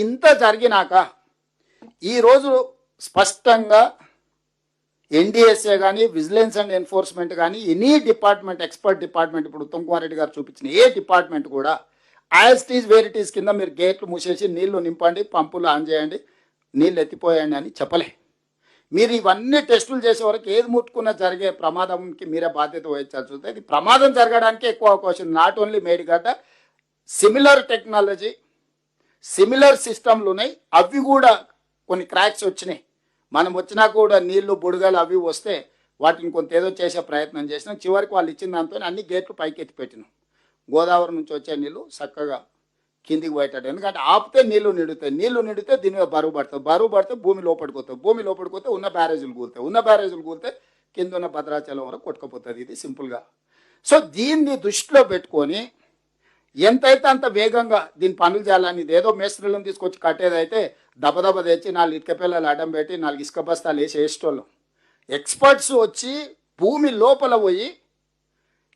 ఇంత జరిగినాక ఈరోజు స్పష్టంగా ఎన్డీఎస్ఏ కానీ విజిలెన్స్ అండ్ ఎన్ఫోర్స్మెంట్ కానీ ఎనీ డిపార్ట్మెంట్ ఎక్స్పర్ట్ డిపార్ట్మెంట్ ఇప్పుడు ఉత్తమ్ కుమార్ రెడ్డి గారు చూపించిన ఏ డిపార్ట్మెంట్ కూడా as it is where it is కింద మీరు గేట్లు మూసేసి నీళ్లు నింపండి పంపులు ఆన్ చేయండి నీళ్ళు ఎత్తిపోయండి అని చెప్పలే. మీరు ఇవన్నీ టెస్టులు చేసే వరకు ఏది ముట్టుకున్నా జరిగే ప్రమాదంకి మీరే బాధ్యత వహించాల్సి ఉంటుంది. ఇది ప్రమాదం జరగడానికి ఎక్కువ అవకాశం. Not only Medigadda, similar technology similar సిస్టమ్లు ఉన్నాయి, అవి కూడా కొన్ని క్రాక్స్ వచ్చినాయి. మనం వచ్చినా కూడా నీళ్లు బుడగలు అవి వస్తే వాటిని కొంత ఏదో చేసే ప్రయత్నం చేసినాం. చివరికి వాళ్ళు ఇచ్చిన దాంతో అన్ని గేట్లు పైకి ఎత్తి పెట్టినాం. గోదావరి నుంచి వచ్చే నీళ్ళు చక్కగా కిందికి పోయేటట్టు, ఎందుకంటే ఆపితే నీళ్లు నిండుతాయి, నీళ్లు నిండితే దీని మీద బరువు పడుతుంది, బరువు పడితే భూమి లోపలికి పోతుంది, భూమి లోపలికి పోతే ఉన్న బ్యారేజీలు కూలుతాయి, ఉన్న బ్యారేజీలు కూలితే కింద ఉన్న భద్రాచలం వరకు కొట్టుకుపోతుంది. ఇది సింపుల్గా. సో దీన్ని దృష్టిలో పెట్టుకొని ఎంతైతే అంత వేగంగా దీని పనులు చేయాలని, ఏదో మేస్త్రీలను తీసుకొచ్చి కట్టేదైతే దబదబ తెచ్చి 4 ఇటుక పిల్లలు అడ్డం పెట్టి 4 ఇసుక బస్తాలు వేసి వేసేటోళ్ళం. ఎక్స్పర్ట్స్ వచ్చి భూమి లోపల పోయి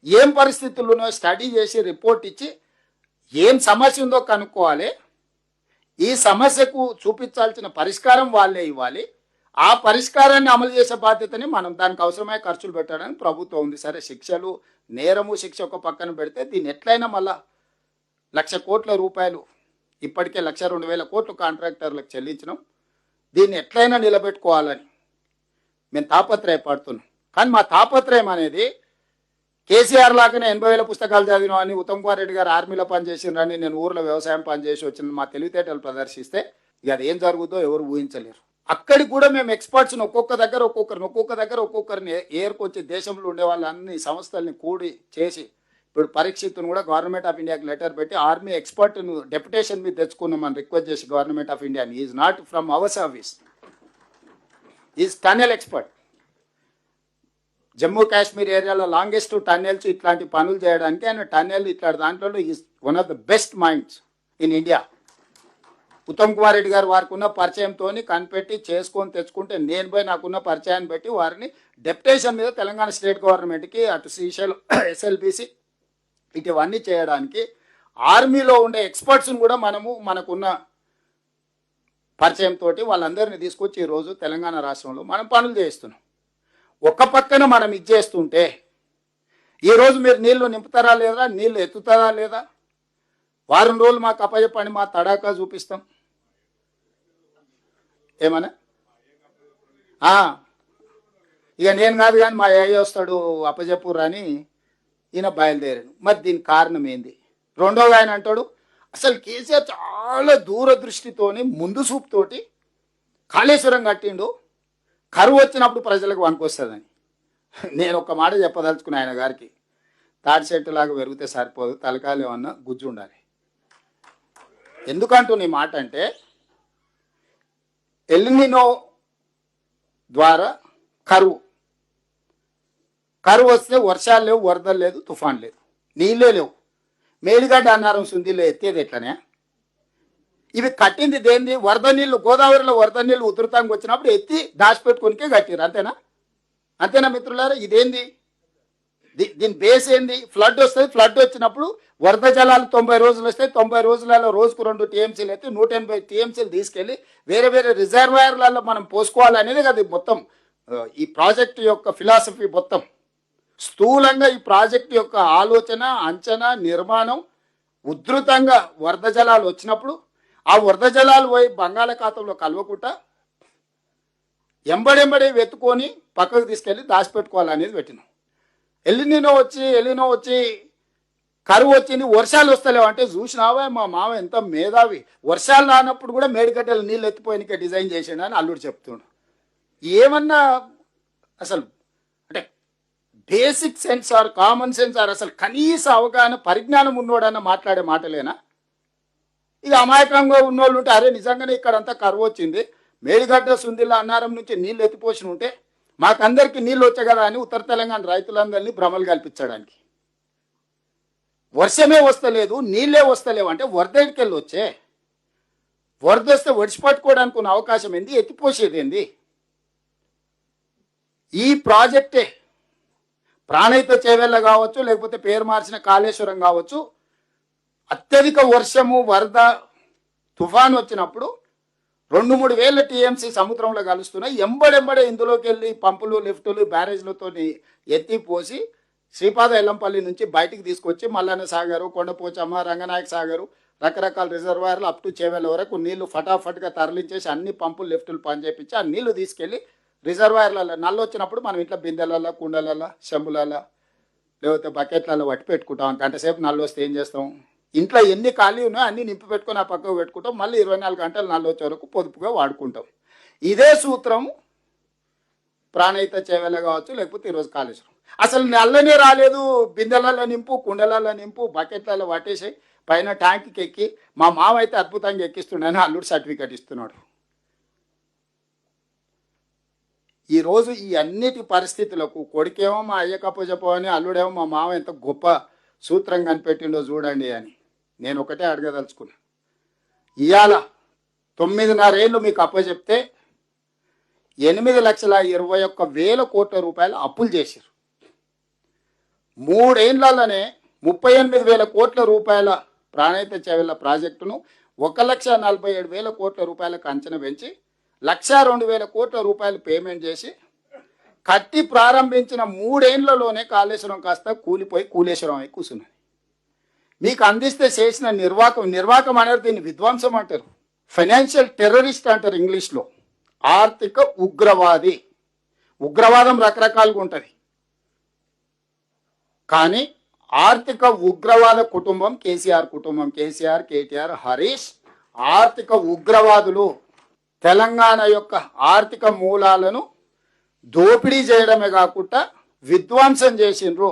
ఏం పరిస్థితుల్లోనో స్టడీ చేసి రిపోర్ట్ ఇచ్చి ఏం సమస్య ఉందో కనుక్కోవాలి, ఈ సమస్యకు చూపించాల్సిన పరిష్కారం వాళ్ళే ఇవ్వాలి, ఆ పరిష్కారాన్ని అమలు చేసే బాధ్యతని మనం దానికి అవసరమైన ఖర్చులు పెట్టడానికి ప్రభుత్వం ఉంది. సరే శిక్షలు నేరము శిక్ష ఒక పక్కన పెడితే దీన్ని ఎట్లయినా మళ్ళా 1,00,000 కోట్ల రూపాయలు ఇప్పటికే 1,02,000 కోట్లు కాంట్రాక్టర్లకు చెల్లించినాం, దీన్ని ఎట్లయినా నిలబెట్టుకోవాలని మేము తాపత్రయపడుతున్నాం. కానీ మా తాపత్రయం అనేది కేసీఆర్ లాగానే 80,000 పుస్తకాలు చదివినా అని, ఉత్తమ్ కుమార్ రెడ్డి గారు ఆర్మీలో పనిచేసినని, నేను ఊర్లో వ్యవసాయం పనిచేసి వచ్చిన మా తెలివితేటలు ప్రదర్శిస్తే ఇక అది ఏం జరుగుతుందో ఎవరు ఊహించలేరు. అక్కడికి కూడా మేము ఎక్స్పర్ట్స్ని ఒక్కొక్క దగ్గర ఒక్కొక్కరిని ఏర్కొచ్చి దేశంలో ఉండే వాళ్ళన్ని సంస్థల్ని కూడి చేసి ఇప్పుడు పరీక్షిత్తును కూడా గవర్నమెంట్ ఆఫ్ ఇండియాకి లెటర్ పెట్టి ఆర్మీ ఎక్స్పర్ట్ను డెప్యుటేషన్ మీద తెచ్చుకున్నామని రిక్వెస్ట్ చేసి government of India is not from our service, is tunnel expert. Jammu Kashmir ఏరియాలో లాంగెస్ట్ టన్నెల్స్ ఇట్లాంటి పనులు చేయడానికి ఆయన టన్నెల్ ఇట్లాంటి దాంట్లో is one of the best minds in India. Uttam Kumar Reddy గారు వారికి ఉన్న పరిచయంతో కనిపెట్టి చేసుకొని తెచ్చుకుంటే నేను పోయి నాకున్న పరిచయాన్ని బట్టి వారిని డెప్యుటేషన్ మీద తెలంగాణ స్టేట్ గవర్నమెంట్కి అటు శ్రీశైలం ఎస్ఎల్బిసి ఇటువన్నీ చేయడానికి ఆర్మీలో ఉండే ఎక్స్పర్ట్స్ని కూడా మనకున్న పరిచయంతో వాళ్ళందరినీ తీసుకొచ్చి ఈరోజు తెలంగాణ రాష్ట్రంలో మనం పనులు చేస్తున్నాం. ఒక పక్కన మనం ఇది చేస్తుంటే ఈరోజు మీరు నీళ్లు నింపుతారా లేదా, నీళ్లు ఎత్తుతారా లేదా, వారం రోజులు మాకు అప్పచెప్పండి, మా తడాకా చూపిస్తాం. ఏమన్నా ఇక నేను కాదు కానీ మా ఏఐ వస్తాడు అప్పచెప్పురా అని ఈయన బయలుదేరాను. మరి దీనికి కారణం ఏంది? రెండోగా ఆయన అంటాడు అసలు కేసీఆర్ చాలా దూరదృష్టితోని ముందు చూపుతోటి కాళేశ్వరం కట్టిండు, కరువు వచ్చినప్పుడు ప్రజలకు వనుకొస్తుందని. నేను ఒక మాట చెప్పదలుచుకున్నా ఆయన గారికి, తాటి చెట్టు లాగా పెరిగితే సరిపోదు, తలకాయలు ఏమన్నా గుజ్జు ఉండాలి. ఎందుకంటూ నీ మాట అంటే ఎల్నినో ద్వారా కరువు వస్తే వర్షాలు లేవు, వరదలు లేదు, తుఫాన్ లేదు, నీళ్ళే లేవు. మేడిగడ్డ అన్నారం సుందిలో ఎత్తేది ఎట్లనే? ఇవి కట్టింది దేంది? వరద నీళ్ళు, గోదావరిలో వరద నీళ్ళు ఉధృతంగా వచ్చినప్పుడు ఎత్తి దాచిపెట్టుకునికే కట్టిరు. అంతేనా మిత్రులారా? ఇదేంది? దీని బేస్ ఏంది? ఫ్లడ్ వస్తుంది, ఫ్లడ్ వచ్చినప్పుడు వరద జలాలు 90 రోజులు వస్తాయి, 90 రోజులలో రోజుకు 2 టీఎంసీలు అయితే 180 టీఎంసీలు తీసుకెళ్ళి వేరే వేరే రిజర్వాయర్లలో మనం పోసుకోవాలనేది కదా మొత్తం ఈ ప్రాజెక్టు యొక్క ఫిలాసఫీ. మొత్తం స్థూలంగా ఈ ప్రాజెక్టు యొక్క ఆలోచన, అంచనా, నిర్మాణం ఉధృతంగా వరద జలాలు వచ్చినప్పుడు ఆ వరద జలాలు పోయి బంగాళాఖాతంలో కలవకుండా ఎంబడెంబడి వెతుకొని పక్కకు తీసుకెళ్ళి దాచిపెట్టుకోవాలనేది పెట్టినాం. ఎలినో వచ్చి కరువు వచ్చింది, వర్షాలు వస్తలేవు అంటే చూసినావా మా మామ ఎంత మేధావి, వర్షాలు రానప్పుడు కూడా మేడిగడ్డలు నీళ్ళు ఎత్తిపోయినకే డిజైన్ చేసిండు అని అల్లుడు చెప్తుండు. ఏమన్నా అసలు అంటే basic sense or common sense or అసలు కనీస అవగాహన పరిజ్ఞానం ఉన్నోడన్నా మాట్లాడే మాటలేనా? ఇక అమాయకంగా ఉన్నోళ్ళు ఉంటే అరే నిజంగానే ఇక్కడంతా కరువు వచ్చింది, మేడిగడ్డ సుందిల్ల అన్నారం నుంచి నీళ్ళు ఎత్తిపోసి ఉంటే మాకందరికీ నీళ్ళు వచ్చాయి కదా అని ఉత్తర తెలంగాణ రైతులందరినీ భ్రమలు కల్పించడానికి. వర్షమే వస్తలేదు, నీళ్ళే వస్తలేవు అంటే వరద ఎడికెళ్ళి వచ్చే, వరద వస్తే ఒడిచిపట్టుకోవడానికి ఉన్న అవకాశం ఏంది, ఎత్తిపోసేది ఏంది? ఈ ప్రాజెక్టే ప్రాణహిత చేవెళ్ళ కావచ్చు, లేకపోతే పేరు మార్చిన కాళేశ్వరం కావచ్చు, అత్యధిక వర్షము వరద తుఫాన్ వచ్చినప్పుడు 2-3 వేల టీఎంసీ సముద్రంలో కలుస్తున్నాయి. ఎంబడెంబడే ఇందులోకి వెళ్ళి పంపులు, లిఫ్టులు, బ్యారేజ్లతో ఎత్తిపోసి శ్రీపాద ఎల్లంపల్లి నుంచి బయటికి తీసుకొచ్చి మల్లన్న సాగరు, కొండపోచమ్మ, రంగనాయక సాగరు, రకరకాల రిజర్వాయర్లు అప్ టు చేవెళ్ళ వరకు నీళ్లు ఫటాఫట్గా తరలించేసి అన్ని పంపులు, లిఫ్టులు పనిచేపించి ఆ నీళ్లు తీసుకెళ్ళి రిజర్వాయర్లలో నల్లు వచ్చినప్పుడు మనం ఇంట్లో బిందెలలో, కుండలలో, చెంబులలో లేకపోతే బకెట్లలో పట్టి పెట్టుకుంటాం. గంట సేపు నల్లు వస్తే ఏం చేస్తాం? ఇంట్లో ఎన్ని ఖాళీ ఉన్నాయో అన్ని నింపి పెట్టుకొని ఆ పక్కకు పెట్టుకుంటాం. మళ్ళీ 24 గంటలు నల్లు వచ్చే వరకు పొదుపుగా వాడుకుంటాం. ఇదే సూత్రం ప్రాణహిత చేవెళ్ళ కావచ్చు, లేకపోతే ఈరోజు కాళేశ్వరం. అసలు నల్లనే రాలేదు, బిందెలలో నింపు, కుండలలో నింపు, బకెట్లలో పట్టేసి పైన ట్యాంక్కి ఎక్కి మా మామ అయితే అద్భుతంగా ఎక్కిస్తున్నాడని అల్లుడు సర్టిఫికేట్ ఇస్తున్నాడు. ఈరోజు ఈ అన్నిటి పరిస్థితులకు కొడుకేమో మా అయ్య కప్పచెప్ప అని, అల్లుడేమో మా మామ ఎంత గొప్ప సూత్రం కనిపెట్టిండో చూడండి అని నేను ఒకటే అడగదలుచుకున్నా. ఇవాళ 9.5 ఏళ్ళు మీకు అప్పచెప్తే 8,21,000 కోట్ల రూపాయలు అప్పులు చేశారు. 3 ఏళ్లలోనే 38,000 కోట్ల రూపాయల ప్రాణహిత చేవెళ్ళ ప్రాజెక్టును 1,47,000 కోట్ల రూపాయలకు అంచనా పెంచి 1,02,000 కోట్ల రూపాయలు పేమెంట్ చేసి కట్టి ప్రారంభించిన 3 ఏళ్లలోనే కాళేశ్వరం కాస్త కూలిపోయి కూలేశ్వరం అయి కూర్చున్నది. మీకు అందిస్తే చేసిన నిర్వాకం అనేది దీన్ని విధ్వంసం అంటారు. ఫైనాన్షియల్ టెర్రరిస్ట్ అంటారు ఇంగ్లీష్లో. ఆర్థిక ఉగ్రవాది. ఉగ్రవాదం రకరకాలుగా ఉంటుంది, కానీ ఆర్థిక ఉగ్రవాద కుటుంబం కేసీఆర్ కుటుంబం. కేసీఆర్, కేటీఆర్, హరీష్ ఆర్థిక ఉగ్రవాదులు. తెలంగాణ యొక్క ఆర్థిక మూలాలను దోపిడీ చేయడమే కాకుండా విధ్వంసం చేసిండ్రు.